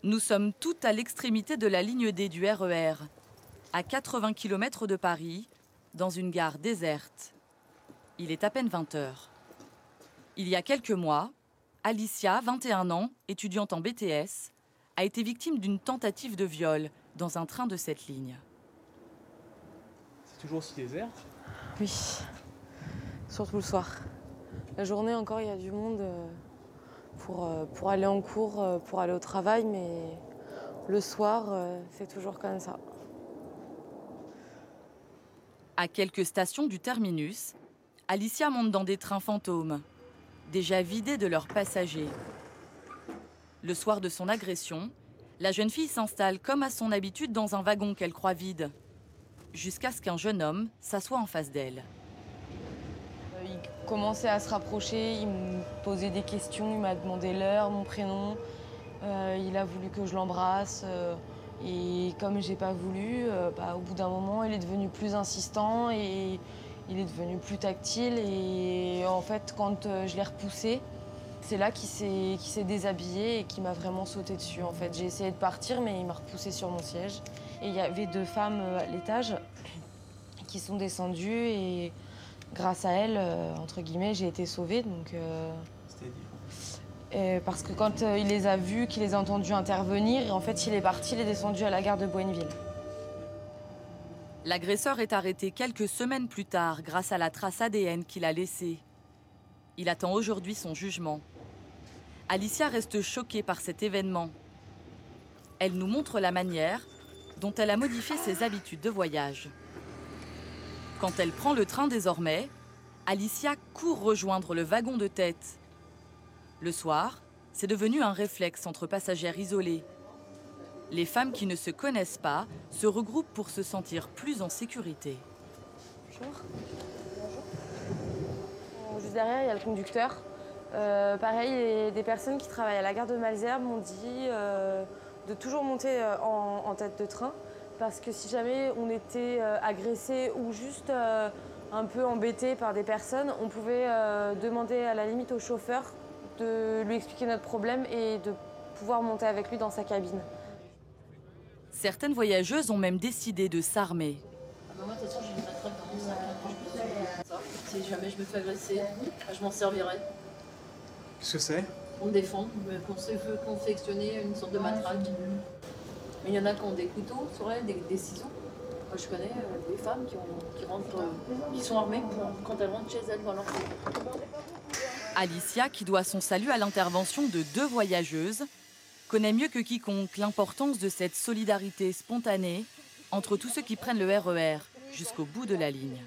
Nous sommes toutes à l'extrémité de la ligne D du RER, à 80 km de Paris, dans une gare déserte. Il est à peine 20 h. Il y a quelques mois, Alicia, 21 ans, étudiante en BTS, a été victime d'une tentative de viol dans un train de cette ligne. C'est toujours aussi désert? Oui, surtout le soir. La journée encore, il y a du monde pour aller en cours, pour aller au travail, mais le soir, c'est toujours comme ça. À quelques stations du terminus, Alicia monte dans des trains fantômes, déjà vidés de leurs passagers. Le soir de son agression, la jeune fille s'installe comme à son habitude dans un wagon qu'elle croit vide, jusqu'à ce qu'un jeune homme s'assoie en face d'elle. Il commençait à se rapprocher, il me posait des questions, il m'a demandé l'heure, mon prénom. Il a voulu que je l'embrasse et comme j'ai pas voulu, au bout d'un moment, il est devenu plus insistant et il est devenu plus tactile. Et en fait, quand je l'ai repoussé, c'est là qu'il s'est déshabillé et qu'il m'a vraiment sauté dessus. En fait, j'ai essayé de partir, mais il m'a repoussé sur mon siège. Et il y avait 2 femmes à l'étage qui sont descendues et grâce à elles, entre guillemets, j'ai été sauvée. Donc, parce que quand il les a vus, qu'il les a entendus intervenir, en fait, il est parti, il est descendu à la gare de Boenneville. L'agresseur est arrêté quelques semaines plus tard grâce à la trace ADN qu'il a laissée. Il attend aujourd'hui son jugement. Alicia reste choquée par cet événement. Elle nous montre la manière dont elle a modifié ses habitudes de voyage. Quand elle prend le train désormais, Alicia court rejoindre le wagon de tête. Le soir, c'est devenu un réflexe entre passagères isolées. Les femmes qui ne se connaissent pas se regroupent pour se sentir plus en sécurité. Bonjour. Bonjour. Juste derrière, il y a le conducteur. Pareil, des personnes qui travaillent à la gare de Malesherbes m'ont dit de toujours monter en tête de train parce que si jamais on était agressé ou juste un peu embêté par des personnes, on pouvait demander à la limite au chauffeur de lui expliquer notre problème et de pouvoir monter avec lui dans sa cabine. Certaines voyageuses ont même décidé de s'armer. Moi, de toute façon, j'ai une matraque dans mon sac. Si jamais je me fais agresser, je m'en servirai. Qu'est-ce que c'est? Pour me défendre, pour se confectionner une sorte de matraque. Mais il y en a qui ont des couteaux sur elles, des ciseaux. Moi, je connais des femmes qui sont armées quand elles rentrent chez elles dans leur maison. Alicia, qui doit son salut à l'intervention de 2 voyageuses, connaît mieux que quiconque l'importance de cette solidarité spontanée entre tous ceux qui prennent le RER jusqu'au bout de la ligne.